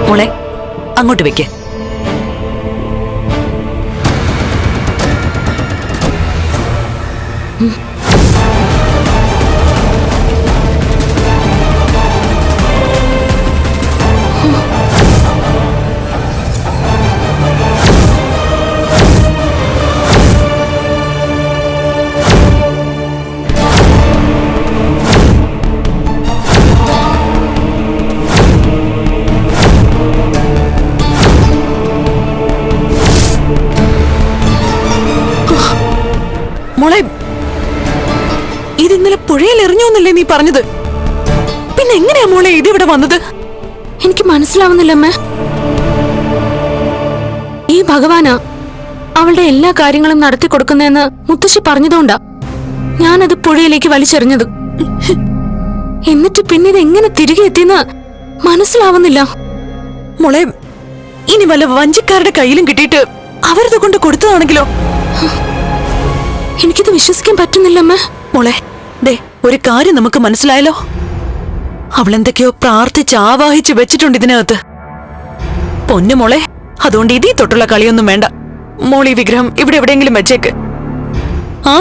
മോളെ അങ്ങോട്ട് വെക്ക്. മോളെ ഇത് ഇന്നലെ പുഴയിൽ എറിഞ്ഞോന്നല്ലേ നീ പറഞ്ഞത്? പിന്നെ എങ്ങനെയാ മോളെ ഇതിവിടെ വന്നത്? എനിക്ക് മനസ്സിലാവുന്നില്ലമ്മേ. ഈ ഭഗവാനാ അവളുടെ എല്ലാ കാര്യങ്ങളും നടത്തി കൊടുക്കുന്നതെന്ന് മുത്തശ്ശി പറഞ്ഞതുകൊണ്ടാ ഞാനത് പുഴയിലേക്ക് വലിച്ചെറിഞ്ഞത്. എന്നിട്ട് പിന്നെ ഇത് എങ്ങനെ തിരികെ എത്തിയെന്ന് മനസ്സിലാവുന്നില്ല. മോളെ ഇനി വല്ല വഞ്ചിക്കാരുടെ കയ്യിലും കിട്ടിയിട്ട് അവരത് കൊണ്ട് കൊടുത്തതാണെങ്കിലോ? എനിക്കിത് വിശ്വസിക്കാൻ പറ്റുന്നില്ലമ്മേ. മോളെ ദേ ഒരു കാര്യം നമുക്ക് മനസ്സിലായല്ലോ. അവളെന്തൊക്കെയോ പ്രാർത്ഥിച്ച് ആവാഹിച്ച് വെച്ചിട്ടുണ്ട് ഇതിനകത്ത്. പൊന്നു മോളെ, അതുകൊണ്ട് ഇതീ തൊട്ടുള്ള കളിയൊന്നും വേണ്ട. മോൾ ഈ വിഗ്രഹം ഇവിടെ എവിടെയെങ്കിലും വെച്ചേക്ക്. ആ